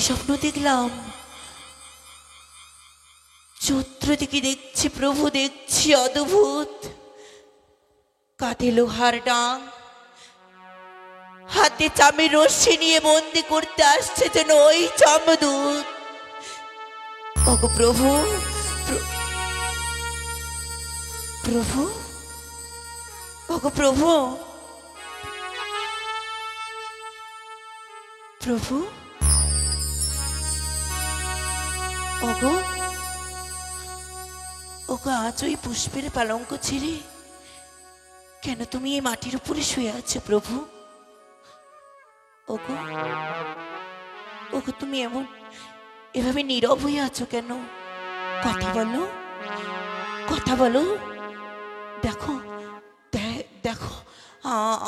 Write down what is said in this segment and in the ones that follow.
স্বপ্ন দেখলাম, চতুর্দিকে দেখছি প্রভু, দেখছি অদ্ভুত। কাঁধে লোহার ডাং, হাতে চামের রশ্মি নিয়ে বন্দি করতে আসছে যেন ওই যমদূত। ওগো প্রভু, প্রভু, ওগো প্রভু, প্রভু, ওগো ওগো, আজ ওই পুষ্পের পালঙ্ক ছেড়ে কেন তুমি এই মাটির উপরে শুয়ে আছো প্রভু? ওগো ওগো, তুমি এভাবে নীরব হয়ে আছো কেন? কথা বলো, কথা বলো। দেখো, দেখো,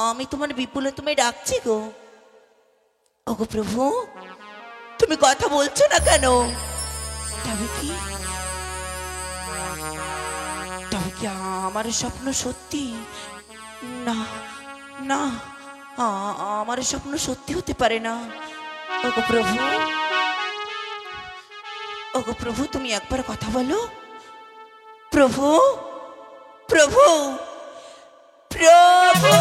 আমি তোমার বিপুলে তোমায় ডাকছি গো। ওগো প্রভু, তুমি কথা বলছো না কেন? তবে কি আমার স্বপ্ন সত্যি? না না, আমার স্বপ্ন সত্যি হতে পারে না। ওগো প্রভু, ওগো প্রভু, তুমি একবার কথা বলো। প্রভু, প্রভু, প্রভু,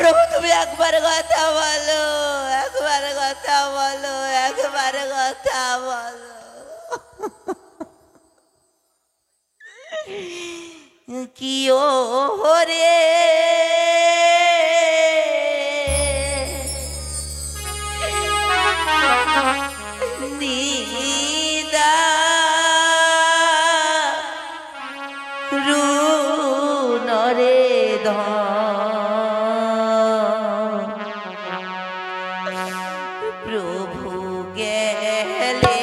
প্রভু, তুমি একবার কথা বলো, একবার কথা বলো, একবার কথা বলো। কি ও রে নিদা রু নরে দা, প্রভু গেলে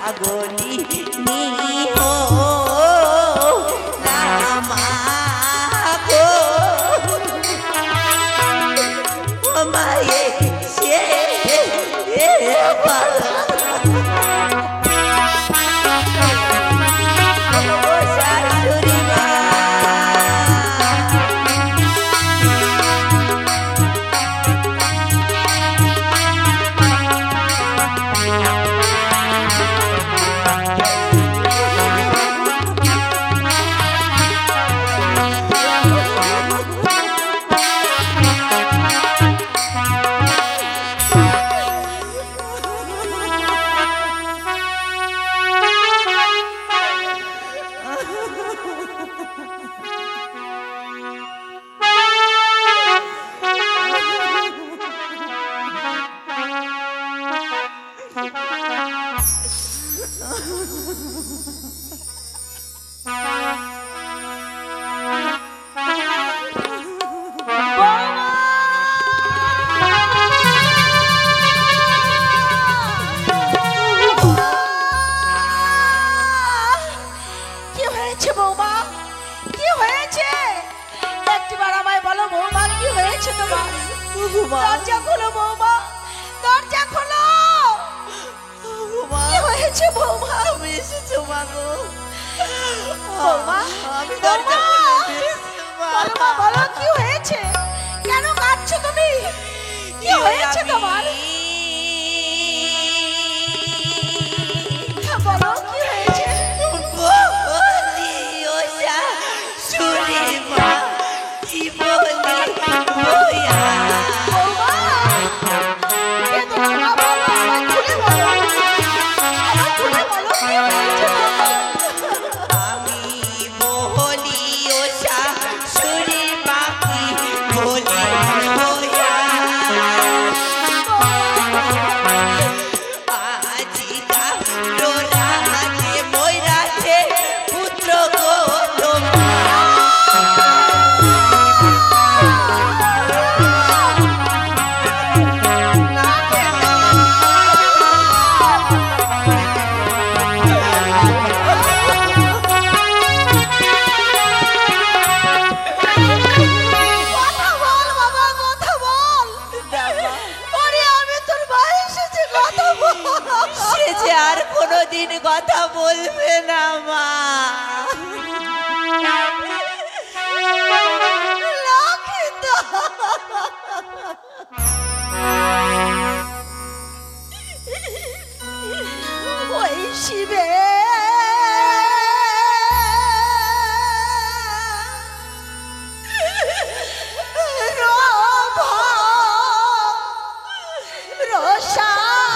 পাগলি নিহ নামাগো ও মায়ে সে শাশুড়ি মা দরজা খোলো বৌমা, দরজা খোলো। কি হয়েছে বৌমা? আমি এসেছো মা গো বৌমা, আমি দরজা খুলে বলো মা, বলো কি হয়েছে? কেন কাঁদছো তুমি? কি হয়েছে তোমার? বলো কি হয়েছে? বলি ও শাশুড়ি মা কি বলি বইয়া বৌমা, কেঁদো না মা, বলো, আমায় খুলে বলো। আমায় খুলে বলো কি হয়েছে বৌমা? আমি বলি ও শাশুড়ি মা কি বলি বইয়া আজিকা রাতে ময়রাছে পুত্র গো কথা বল বাবা, কথা বল। ওরে আমি তোর মা এসেছে, কথা বল। সে যে আর কোনোদিন কথা বলবে না মা লক্ষিত। ওই শিবে রভ রসাগরি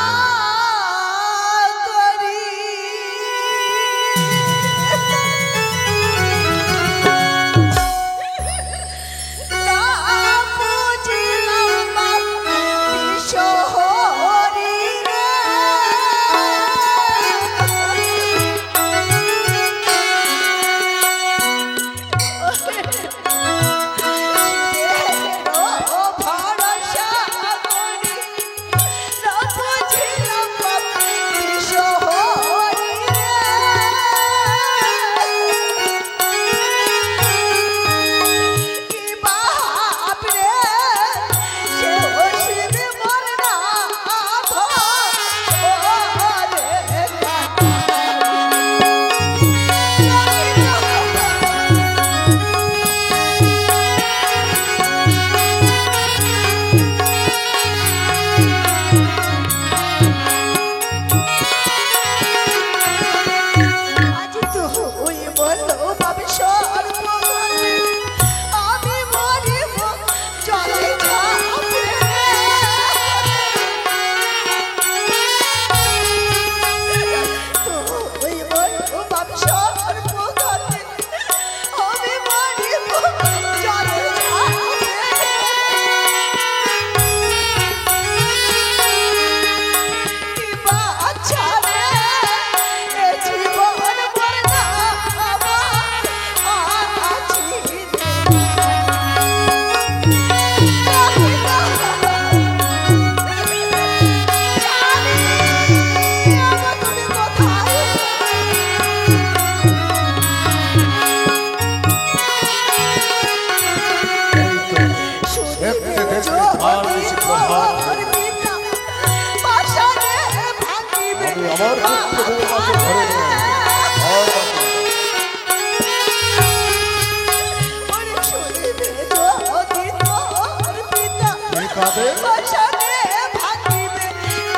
কাঁদে? বসনে ভাঙিবে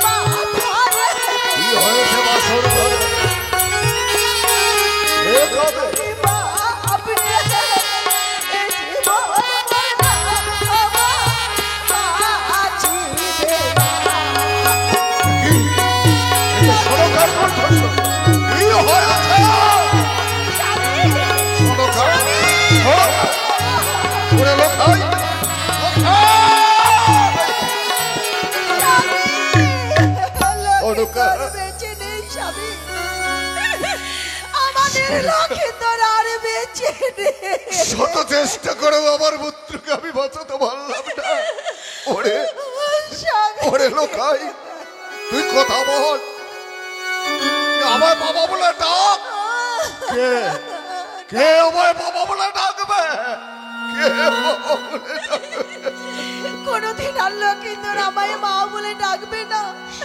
মাথারে। কি হয়েছে বাসর ঘরে? এ কাঁদে? আপনি এ জীবন বাঁচিবে না। কি? এই সরকার কণ্ঠস্বর। কি হয়েছে? সরকার? ওরে লোকাই! লক্ষিন্দর বেঁচে নেই স্বামী, আমাদের লক্ষিন্দর আর বেঁচে নেই। শত চেষ্টা করেও আমার পুত্রকে আমি বাঁচাতে পারলাম না। ওরে স্বামী, ওরে লোকাই, তুই কথা বল। আমার বাবা বলে ডাক। কে কে আমায় বাবা বলে ডাকবে? কে বাবা বলে ডাকবে? কোনদিন আর লক্ষিন্দর আমায় মা বলে ডাকবে না,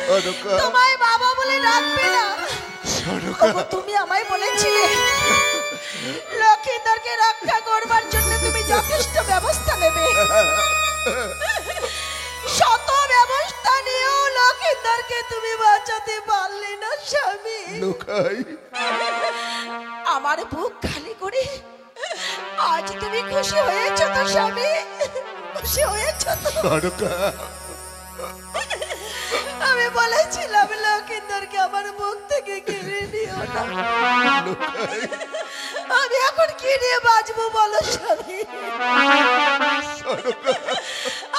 সরকার, তোমায় বাবা বলে ডাকবে না। সরকার, ওগো, তুমি আমায় বলেছিলে লক্ষিন্দরকে রক্ষা করবার জন্য তুমি যথেষ্ট ব্যবস্থা নেবে। শত ব্যবস্থা নিয়েও লক্ষিন্দরকে তুমি বাঁচাতে পারলে না স্বামী। লোকাই, আমার বুক খালি করে আজ তুমি খুশি হয়েছ তো স্বামী? খুশি হয়েছ তো? সরকার, আমি বলেছিলাম লক্ষিন্দরকে আমার বুক থেকে কেড়ে নিও না। লোকাই, আমি এখন কি নিয়ে বাঁচবো বলো স্বামী?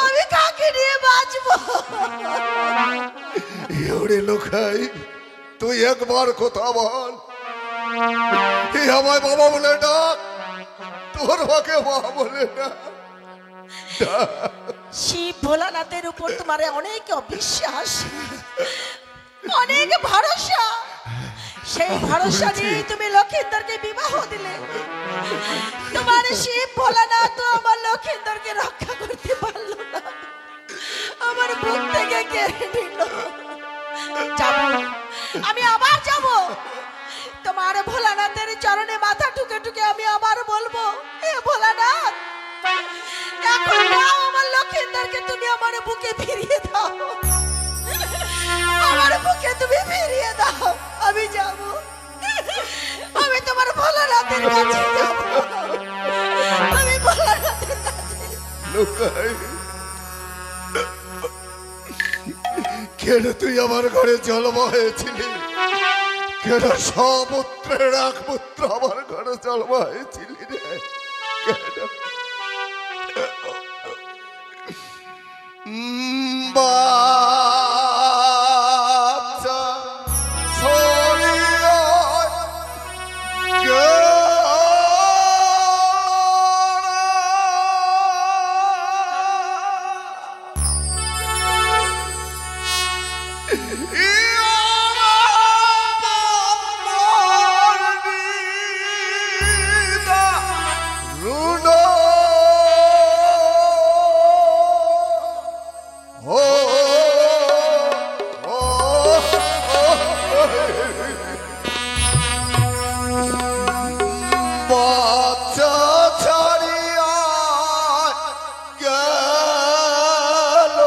আমি কাকে নিয়ে বাঁচবো? ওরে লোকাই, তুই একবার কথা বল। আমায় বাবা বলে ডাক, তোর মাকে মা বলে ডাক। শিব ভোলানাথের উপর তোমার অনেক অবিশ্বাস, অনেক ভরসা। সেই ভরসা নিয়ে তুমি লক্ষিন্দরকে বিবাহ দিলে। তোমার শিব ভোলানাথ আমার লক্ষিন্দরকে রক্ষা করতে পারলো না, আমার বুক থেকে কেড়ে নিল। যাব, আমি আবার যাব। তোমার ভোলানাথের চরণে মাথা ঠুকে ঠুকে আমি আবার বলবো, এ ভোলানাথ, এখন নাও আমার লক্ষিন্দরকে, তুমি আমার বুকে ফিরিয়ে দাও, আমার বুকে তুমি ফিরিয়ে দাও। আমি যাব, আমি তোমার ভোলানাথের কাছে যাব, আমি ভোলানাথের কাছে। লোকাই, কেন তুই আমার ঘরে জন্ম হয়েছিলি? কেন সপুত্রের এক পুত্র আমার ঘরে জন্ম হয়েছিলি রে? কেন? বাচ্চা ছড়িয়া বাচ্চা ছাড়িয়া গেল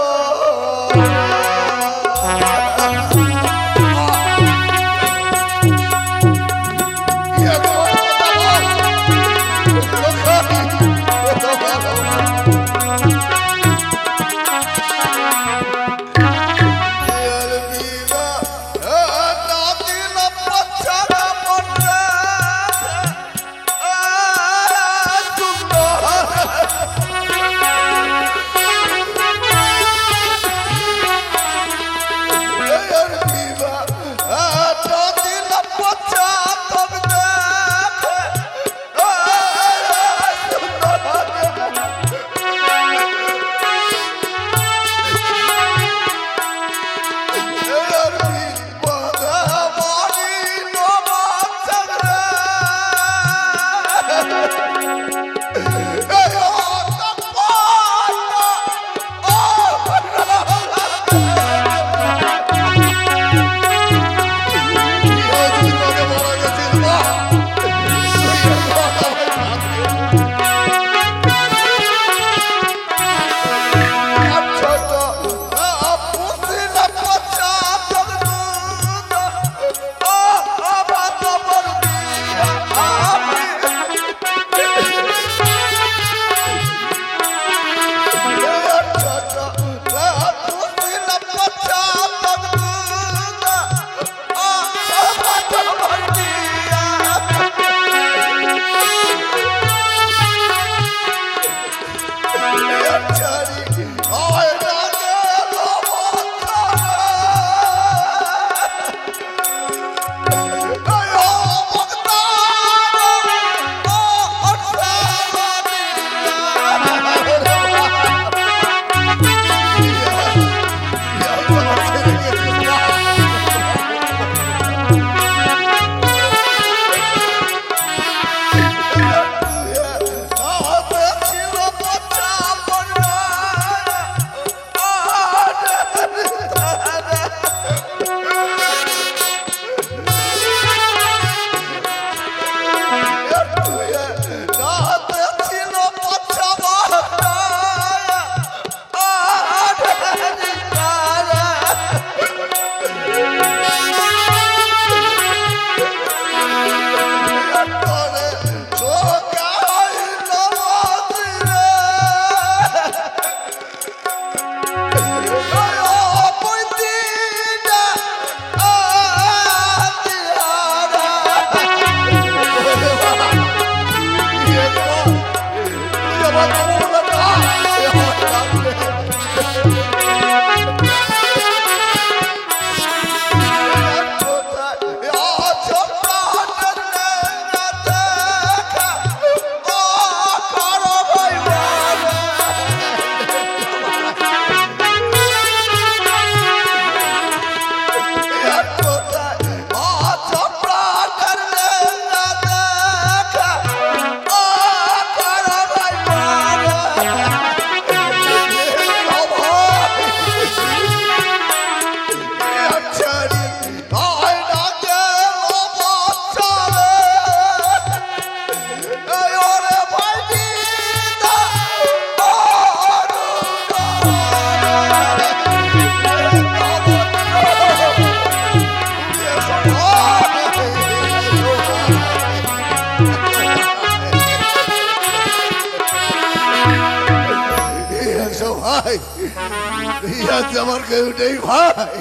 আজ আমার কেউ নেই ভাই।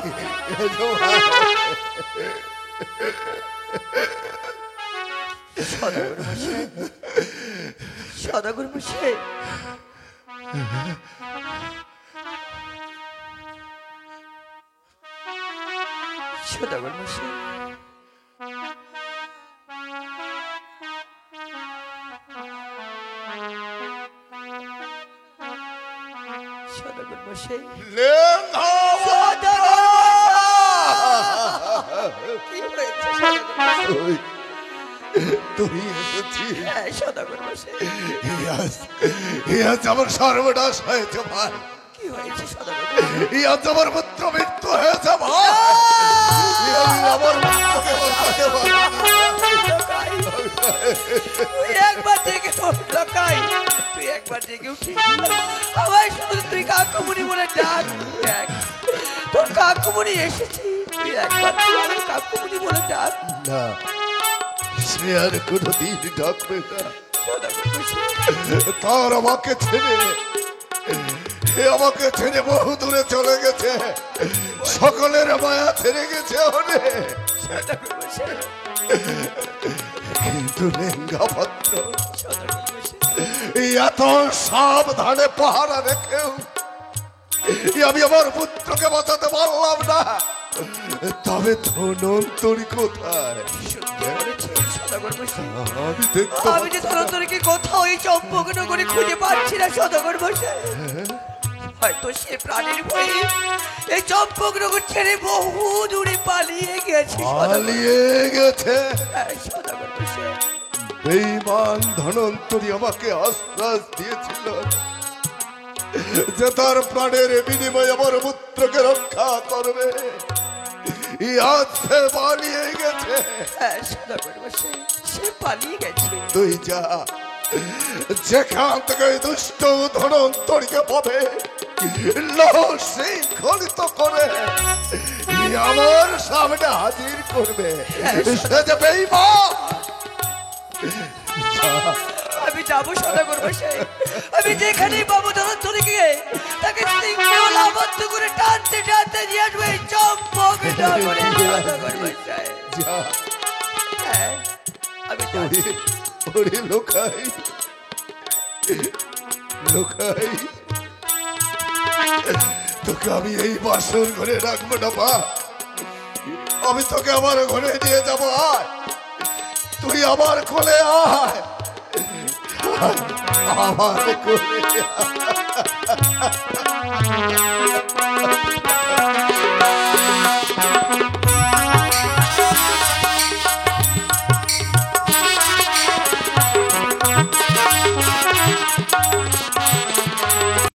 সদাগর মশাই, সদাগর মশাই, সদাগর মশাই, লেঙ্গা কি হয়েছে সদাগর মশাই? তুই এসেছিস। হ্যাঁ, সদাগর মশাই, আজ আমার সর্বনাশ হয়েছে ভাই। কি হয়েছে সদাগর মশাই? আজ আমার পুত্র মৃত্যু হয়েছে ভাই। আমার পুত্রকে বাঁচাতে পারবি না। তুই একবার জেগে ওঠ লকাই, তুই একবার জেগে উঠি আমায় শুধু তুই কাকুমণি বলে ডাক। দেখ তোর কাকুমণি এসেছি, তুই একবার আমার কাকুমণি বলে ডাক। না, সে আর কোনোদিন ডাকবে না। তার আমাকে ছেড়ে বহু দূরে চলে গেছে, সকলের মায়া ছেড়ে গেছে অনেক। কিন্তু লেঙ্গা ভদ্র এত সাবধানে পাহারা রেখেও আমি আমার পুত্রকে বাঁচাতে পারলাম না। তবে ধনন্তরী কোথায়? আমি দেখতে আমি যে ধনন্তরীকে কোথাও এই চম্পকনগরে খুঁজে পাচ্ছি না সদাগর মশাই। হয়তো সে প্রাণীর ভয়ে এই চম্পকনগর ছেড়ে বহু দূরে পালিয়ে গেছে। পালিয়ে গেছে। সদাগর মশাই, বেঈমান ধনন্তরী আমাকে আশ্বাস দিয়েছিল যে তার প্রাণের বিনিময়ে আমার পুত্রকে রক্ষা করবে। আজ সে পালিয়ে গেছে। সদাগর মশাই, সে পালিয়ে গেছে। তুই যা, যেখান থেকে দুষ্ট ধনন্তরীকে পাবে শৃঙ্খলিত করে আমার সামনে হাজির করবে। সে যে বেঈমান। আমি যাবো সদাগর মশাই, আমি যেখানেই পাবো ধনন্তরীকে তাকে শৃঙ্খলাবদ্ধ করে টানতে টানতে নিয়ে আসবো এই চম্পকনগরে। সদাগর মশাই, যা। হ্যাঁ, আমি যাচ্ছি। ওরে লোকাই, লোকাই, তোকে আমি এই বাসর ঘরে রাখবো না মা। আমি তোকে আমার ঘরে নিয়ে যাবো। আয়, তুই আমার কোলে আয়, আমার কোলে আয়।